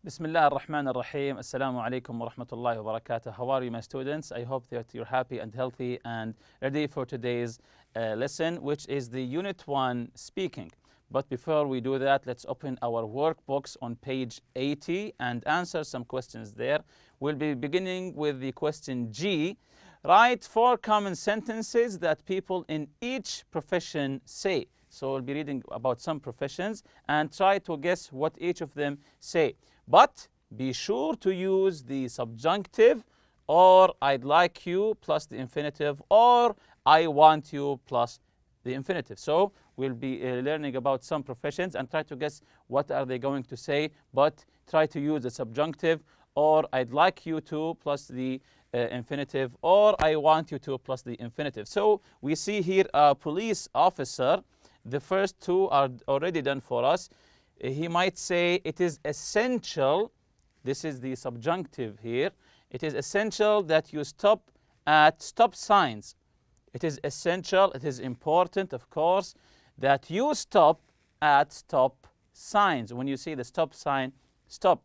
بسم الله الرحمن الرحيم. السلام عليكم ورحمة الله وبركاته. How are you, my students? I hope that you're happy and healthy and ready for today's lesson, which is the Unit 1 Speaking. But before we do that, let's open our workbooks on page 80 and answer some questions there. We'll be beginning with the question G. Write 4 common sentences that people in each profession say. So we'll be reading about some professions and try to guess what each of them say. But be sure to use the subjunctive or I'd like you plus the infinitive or I want you plus the infinitive. So we'll be learning about some professions and try to guess what are they going to say, but try to use the subjunctive or I'd like you to plus the infinitive or I want you to plus the infinitive. So we see here a police officer. The first two are already done for us. He might say it is essential, this is the subjunctive here, it is essential that you stop at stop signs. It is essential, it is important, of course, that you stop at stop signs. When you see the stop sign, stop.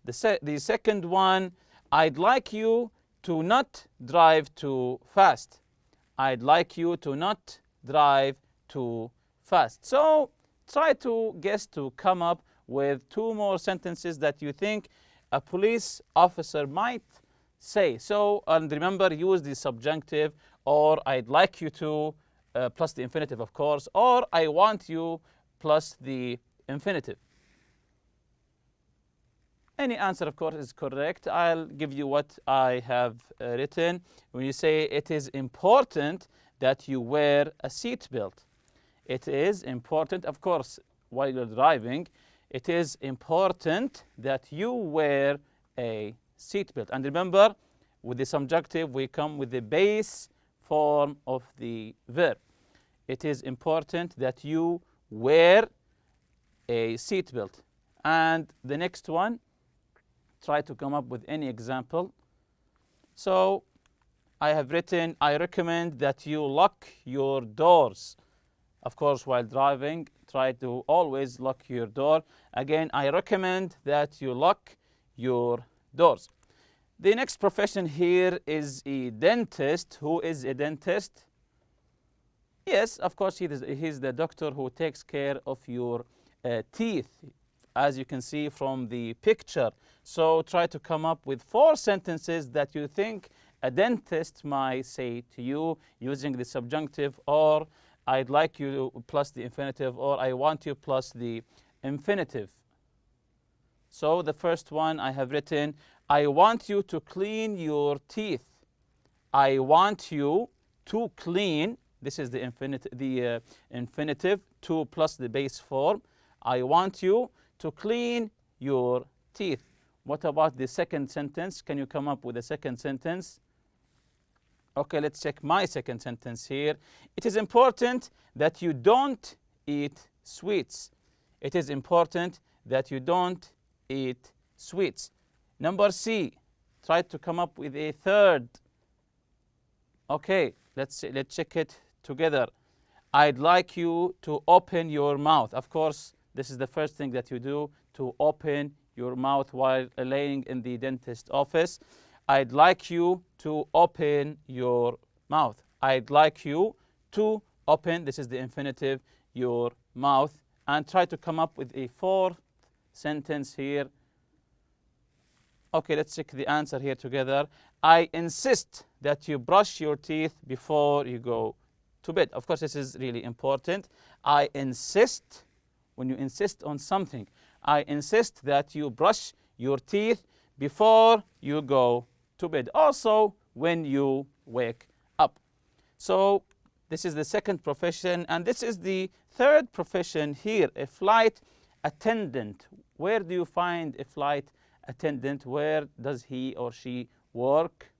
The second one, I'd like you to not drive too fast. I'd like you to not drive too fast. So try to guess to come up with 2 more sentences that you think a police officer might say. So, and remember, use the subjunctive or I'd like you to plus the infinitive, of course, or I want you plus the infinitive. Any answer, of course, is correct. I'll give you what I have written. When you say it is important that you wear a seatbelt. It is important, of course, while you're driving, it is important that you wear a seatbelt. And remember, with the subjunctive, we come with the base form of the verb. It is important that you wear a seatbelt. And the next one, try to come up with any example. So I have written, I recommend that you lock your doors. Of course, while driving, try to always lock your door. Again, I recommend that you lock your doors. The next profession here is a dentist. Who is a dentist? Yes, of course, he's the doctor who takes care of your teeth, as you can see from the picture. So try to come up with 4 sentences that you think a dentist might say to you using the subjunctive or I'd like you plus the infinitive or I want you plus the infinitive. So the first one I have written, I want you to clean your teeth. I want you to clean, this is the infinitive, to plus the base form. I want you to clean your teeth. What about the second sentence? Can you come up with a second sentence? Okay, let's check my second sentence here. It is important that you don't eat sweets. It is important that you don't eat sweets. Number C, try to come up with a third. Okay, let's check it together. I'd like you to open your mouth. Of course, this is the first thing that you do, to open your mouth while laying in the dentist office. I'd like you to open your mouth. I'd like you to open, this is the infinitive, your mouth. And try to come up with a 4th sentence here. Okay, let's check the answer here together. I insist that you brush your teeth before you go to bed. Of course, this is really important. I insist, when you insist on something, I insist that you brush your teeth before you go to bed. Also, when you wake up. So this is the second profession, and this is the third profession here, a flight attendant. Where do you find a flight attendant? Where does he or she work?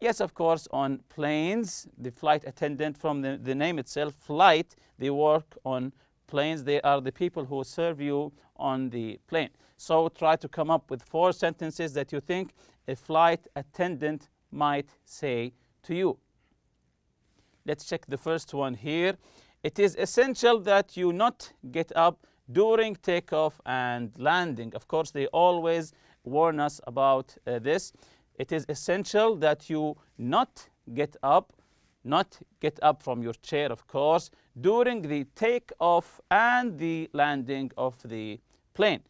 Yes, of course, on planes. The flight attendant, from the name itself, flight, they work on planes. They are the people who serve you on the plane. So try to come up with 4 sentences that you think a flight attendant might say to you. Let's check the first one here. It is essential that you not get up during takeoff and landing. Of course, they always warn us about this. It is essential that you not get up from your chair, of course, during the takeoff and the landing of the plane.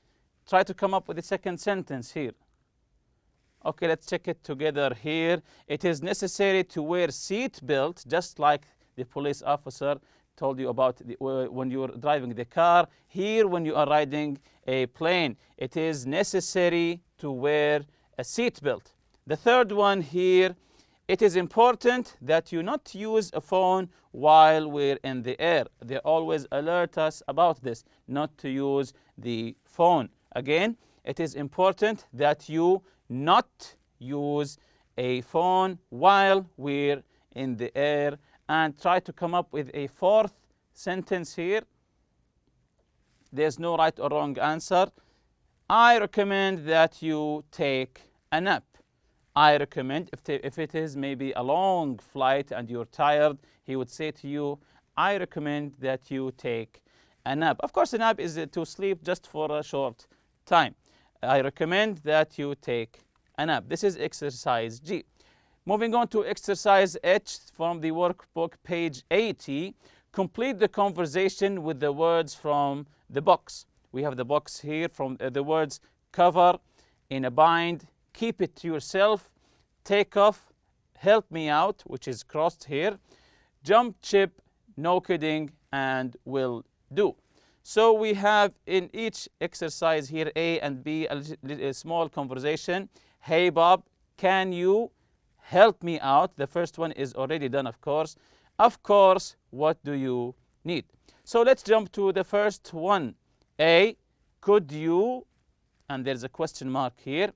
Try to come up with the second sentence here. Okay, let's check it together here. It is necessary to wear seat belt, just like the police officer told you about when you are driving the car. Here, when you are riding a plane, it is necessary to wear a seat belt. The third one here, it is important that you not use a phone while we're in the air. They always alert us about this, not to use the phone. Again, it is important that you not use a phone while we're in the air. And try to come up with a fourth sentence here. There's no right or wrong answer. I recommend that you take a nap. I recommend, if it is maybe a long flight and you're tired, he would say to you, I recommend that you take a nap. Of course, a nap is to sleep just for a short time. I recommend that you take a nap. This is exercise G. Moving on to exercise H from the workbook, page 80. Complete the conversation with the words from the box. We have the box here from the words cover, in a bind, keep it to yourself, take off, help me out, which is crossed here, jump ship, no kidding, and will do. So we have in each exercise here, A and B, a small conversation. Hey Bob, can you help me out? The first one is already done, of course. Of course, what do you need? So let's jump to the first one. A, could you, and there's a question mark here.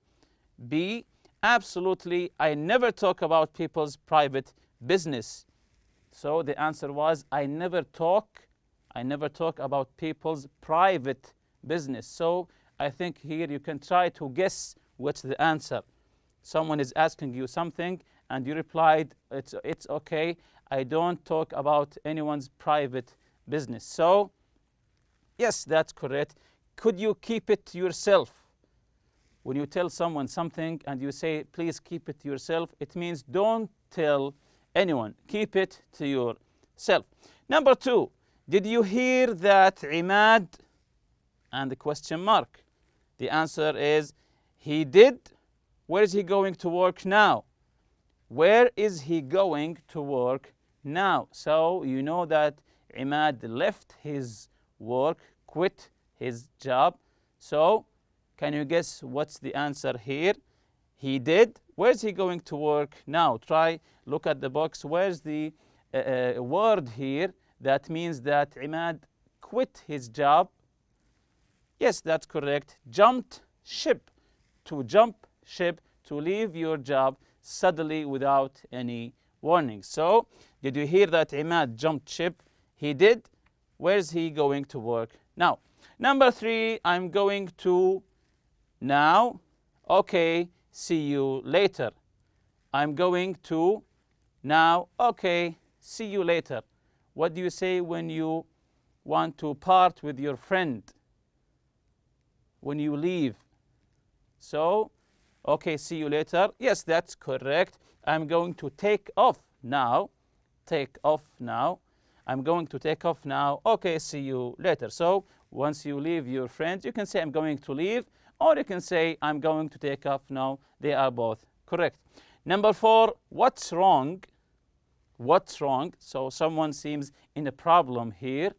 B, absolutely, I never talk about people's private business. So the answer was, I never talk about people's private business. So I think here you can try to guess what's the answer. Someone is asking you something and you replied, it's okay, I don't talk about anyone's private business. So yes, that's correct. Could you keep it to yourself? When you tell someone something and you say, please keep it to yourself, it means don't tell anyone. Keep it to yourself. Number 2, did you hear that Imad? And the question mark. The answer is, he did. Where is he going to work now? Where is he going to work now? So you know that Imad left his work, quit his job. So can you guess what's the answer here? He did. Where's he going to work now? Try, look at the box. Where's the word here that means that Imad quit his job? Yes, that's correct. Jumped ship. To jump ship, to leave your job suddenly without any warning. So, did you hear that Imad jumped ship? He did. Where's he going to work now? Number 3, I'm going to now. Okay, see you later. I'm going to now. Okay, see you later. What do you say when you want to part with your friend? When you leave. So, okay, see you later. Yes, that's correct. I'm going to take off now. Take off now. I'm going to take off now. Okay, see you later. So, once you leave your friend, you can say I'm going to leave, or you can say I'm going to take off now. They are both correct. Number 4, what's wrong? What's wrong? So, someone seems in a problem here.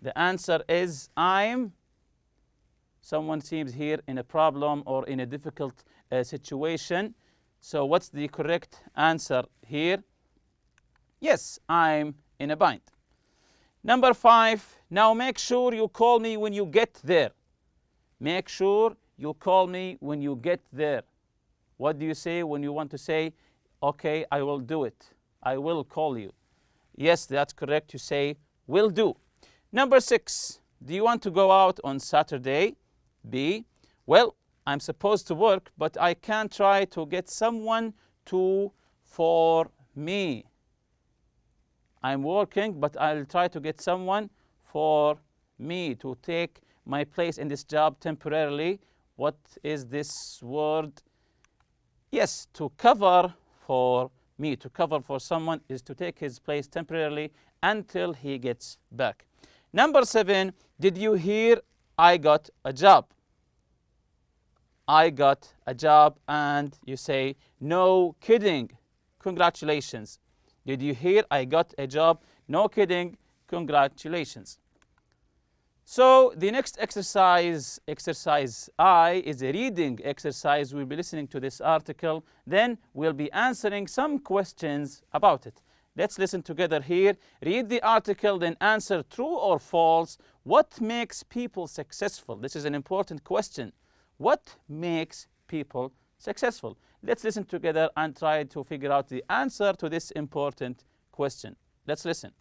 The answer is someone seems here in a problem or in a difficult situation. So what's the correct answer here? Yes, I'm in a bind. Number 5, now make sure you call me when you get there. Make sure you call me when you get there. What do you say when you want to say, okay, I will do it. I will call you. Yes, that's correct. You say, will do. Number 6, do you want to go out on Saturday? B, well, I'm supposed to work, but I can try to get someone for me. I'm working, but I'll try to get someone for me to take my place in this job temporarily. What is this word? Yes, to cover for me, to cover for someone is to take his place temporarily until he gets back. Number 7, did you hear I got a job? I got a job, and you say, no kidding, congratulations. Did you hear I got a job? No kidding, congratulations. So the next exercise, exercise I, is a reading exercise. We'll be listening to this article, then we'll be answering some questions about it. Let's listen together here. Read the article, then answer true or false. What makes people successful? This is an important question. What makes people successful? Let's listen together and try to figure out the answer to this important question. Let's listen.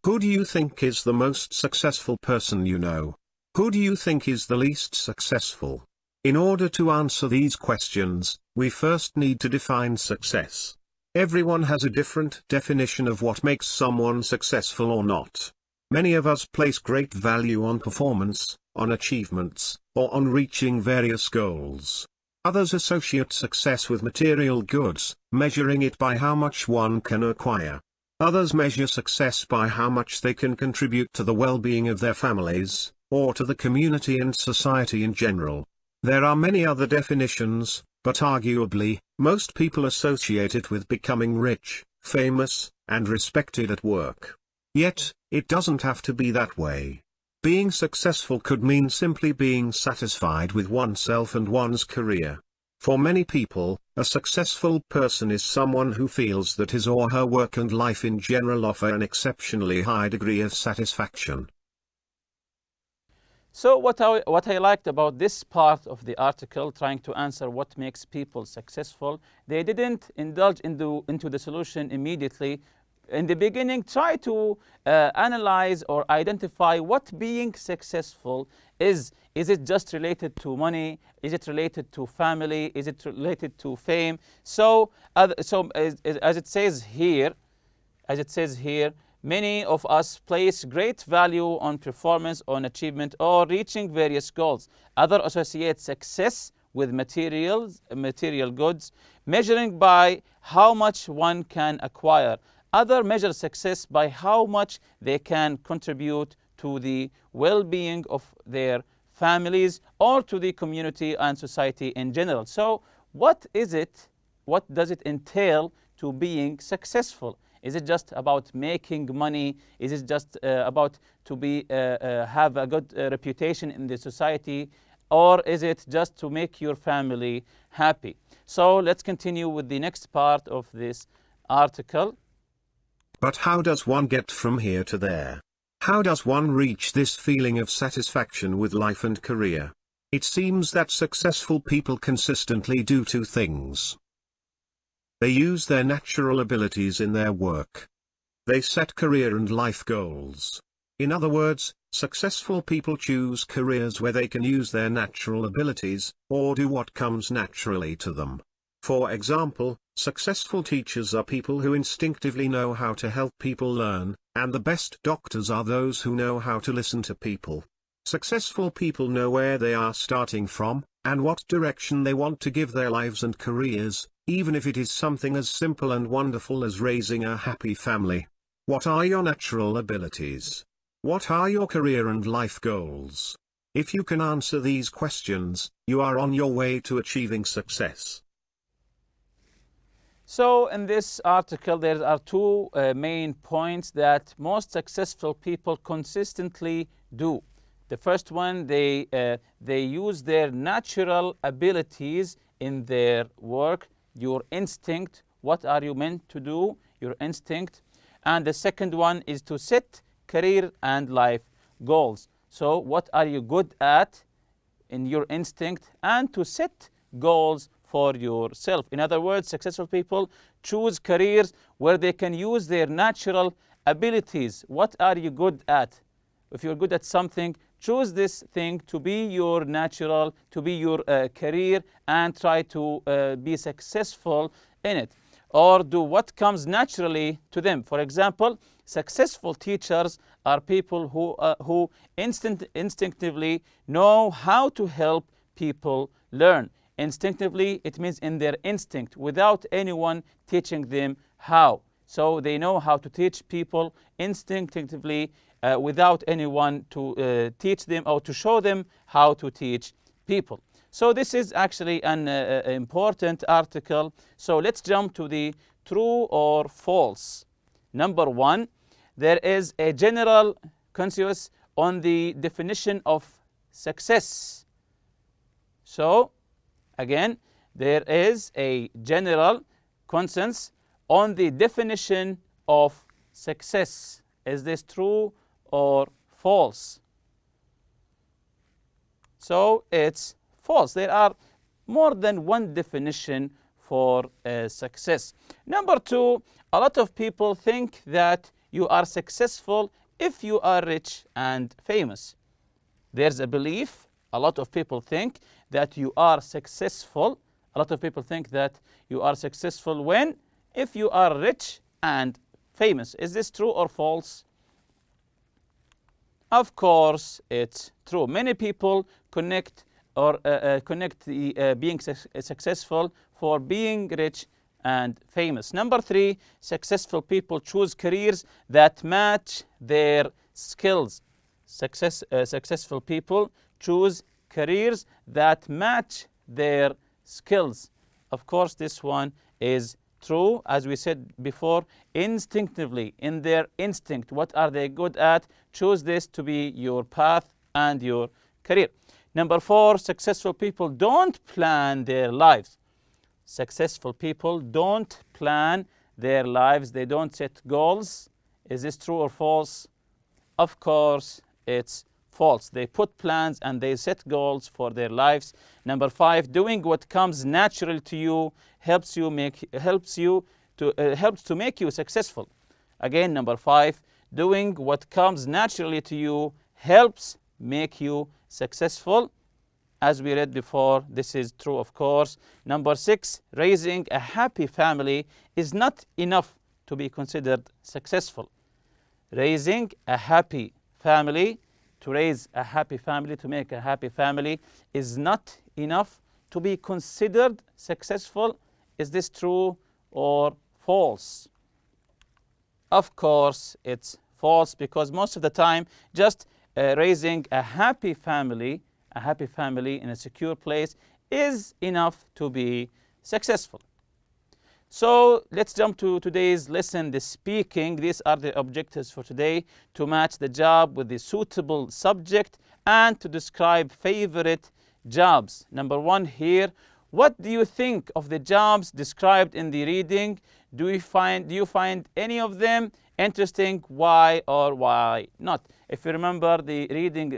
Who do you think is the most successful person you know? Who do you think is the least successful? In order to answer these questions, we first need to define success. Everyone has a different definition of what makes someone successful or not. Many of us place great value on performance, on achievements, or on reaching various goals. Others associate success with material goods, measuring it by how much one can acquire. Others measure success by how much they can contribute to the well-being of their families, or to the community and society in general. There are many other definitions, but arguably, most people associate it with becoming rich, famous, and respected at work. Yet, it doesn't have to be that way. Being successful could mean simply being satisfied with oneself and one's career. For many people, a successful person is someone who feels that his or her work and life in general offer an exceptionally high degree of satisfaction. So what I liked about this part of the article, trying to answer what makes people successful, they didn't indulge into the solution immediately. In the beginning, try to analyze or identify what being successful is. Is it just related to money? Is it related to family? Is it related to fame? So as it says here, many of us place great value on performance, on achievement, or reaching various goals. Others associate success with material goods, measuring by how much one can acquire. Others measure success by how much they can contribute to the well-being of their families or to the community and society in general. So what is it? What does it entail to being successful? Is it just about making money? Is it just about to have a good reputation in the society? Or is it just to make your family happy? So let's continue with the next part of this article. But how does one get from here to there? How does one reach this feeling of satisfaction with life and career? It seems that successful people consistently do two things. They use their natural abilities in their work. They set career and life goals. In other words, successful people choose careers where they can use their natural abilities, or do what comes naturally to them. For example, successful teachers are people who instinctively know how to help people learn, and the best doctors are those who know how to listen to people. Successful people know where they are starting from, and what direction they want to give their lives and careers, even if it is something as simple and wonderful as raising a happy family. What are your natural abilities? What are your career and life goals? If you can answer these questions, you are on your way to achieving success. So in this article, there are two main points that most successful people consistently do. The first one, they use their natural abilities in their work, your instinct. What are you meant to do? Your instinct. And the second one is to set career and life goals. So what are you good at in your instinct, and to set goals for yourself. In other words, successful people choose careers where they can use their natural abilities. What are you good at? If you're good at something, choose this thing to be your career, and try to be successful in it. or do what comes naturally to them. For example, successful teachers are people who instinctively know how to help people learn. Instinctively, it means in their instinct, without anyone teaching them how. So they know how to teach people instinctively without anyone to teach them or to show them how to teach people. So this is actually an important article. So let's jump to the true or false. Number one, there is a general consensus on the definition of success. So again, there is a general consensus on the definition of success. Is this true or false? So it's false. There are more than one definition for success. Number two, a lot of people think that you are successful if you are rich and famous. There's a belief, a lot of people think that you are successful. A lot of people think that you are successful if you are rich and famous. Is this true or false? Of course, it's true. Many people connect being successful for being rich and famous. Number three, successful people choose careers that match their skills. Successful people choose careers that match their skills. Of course, this one is true. As we said before, instinctively, in their instinct, what are they good at? Choose this to be your path and your career. Number four, successful people don't plan their lives. Successful people don't plan their lives. They don't set goals. Is this true or false? Of course, it's false. They put plans and they set goals for their lives. Number five, doing what comes natural to you helps to make you successful. Again, number five, doing what comes naturally to you helps make you successful. As we read before, this is true, of course. Number six, raising a happy family is not enough to be considered successful. Raising a happy family, to raise a happy family, to make a happy family, is not enough to be considered successful. Is this true or false? Of course, it's false, because most of the time, just raising a happy family in a secure place is enough to be successful. So let's jump to today's lesson, the speaking. These are the objectives for today: to match the job with the suitable subject and to describe favorite jobs. Number one here, what do you think of the jobs described in the reading? Do you find any of them interesting? Why or why not? If you remember the reading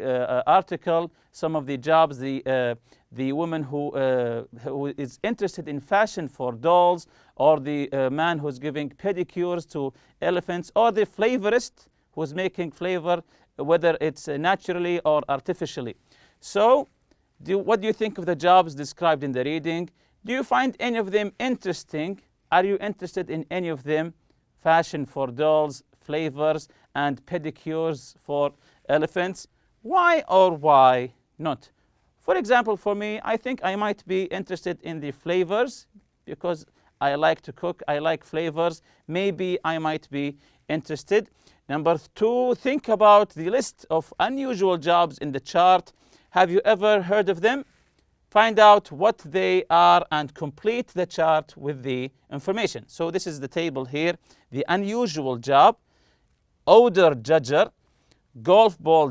article, some of the jobs, the woman who is interested in fashion for dolls, or the man who's giving pedicures to elephants, or the flavorist who's making flavor, whether it's naturally or artificially. So, what do you think of the jobs described in the reading? Do you find any of them interesting? Are you interested in any of them? Fashion for dolls, flavors, and pedicures for elephants. Why or why not? For example, for me, I think I might be interested in the flavors because I like to cook. I like flavors. Maybe I might be interested. Number two, think about the list of unusual jobs in the chart. Have you ever heard of them? Find out what they are and complete the chart with the information. So this is the table here. The unusual job: odor judger, golf ball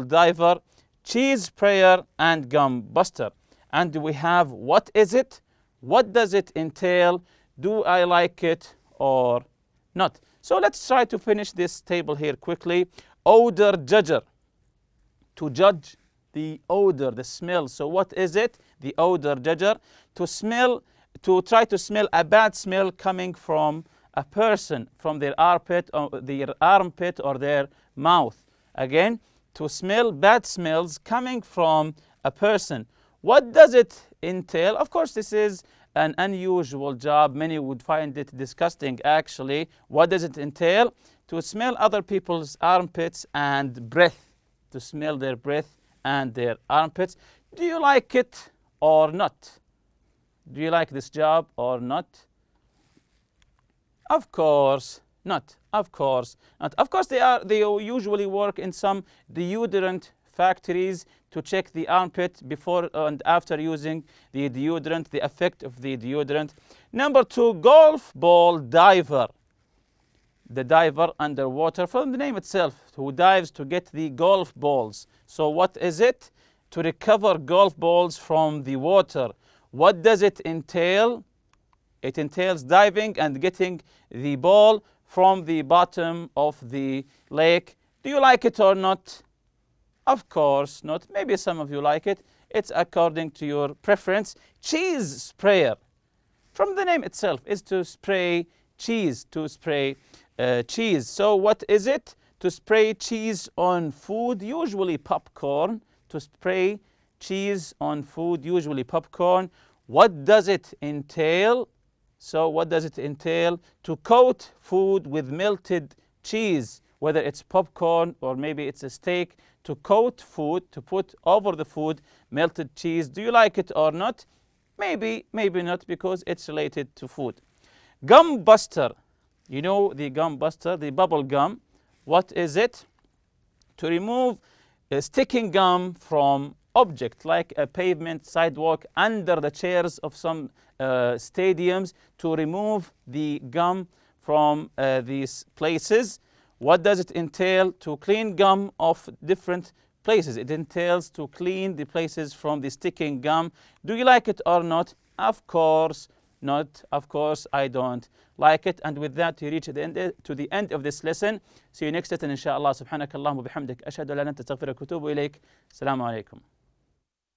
diver, cheese sprayer, and gum buster. And we have what is it? What does it entail? Do I like it or not? So let's try to finish this table here quickly. Odor judger, to judge the odor, the smell. So what is it? The odor judger, to try to smell a bad smell coming from a person, from their armpit or their mouth. Again, to smell bad smells coming from a person. What does it entail? Of course, this is an unusual job. Many would find it disgusting actually. What does it entail? To smell other people's armpits and breath. To smell their breath and their armpits. Do you like it or not? Do you like this job or not? Of course not. Of course not. Of course they usually work in some deodorant factories to check the armpit before and after using the deodorant, the effect of the deodorant. Number 2, golf ball diver. The diver underwater, from the name itself, who dives to get the golf balls. So what is it? To recover golf balls from the water. What does it entail? It entails diving and getting the ball from the bottom of the lake. Do you like it or not? Of course not. Maybe some of you like it. It's according to your preference. Cheese sprayer. From the name itself is to spray cheese, to spray cheese. So what is it? To spray cheese on food, usually popcorn. To spray cheese on food, usually popcorn. What does it entail? So what does it entail? To coat food with melted cheese, whether it's popcorn or maybe it's a steak. To coat food, to put over the food melted cheese. Do you like it or not? Maybe, maybe not, because it's related to food. Gum buster. You know the gum buster, the bubble gum. What is it? To remove sticking gum from object like a pavement, sidewalk, under the chairs of some stadiums, to remove the gum from these places. What does it entail? To clean gum of different places. It entails to clean the places from the sticking gum. Do you like it or not? Of course not. Of course I don't like it. And with that, you reach to the end of this lesson. See you next lesson, inshallah. Subhanakallah wa bihamdik. Ashhadu an la ilaha illa anta astaghfiruka wa atubu ilayk. Assalamu alaikum.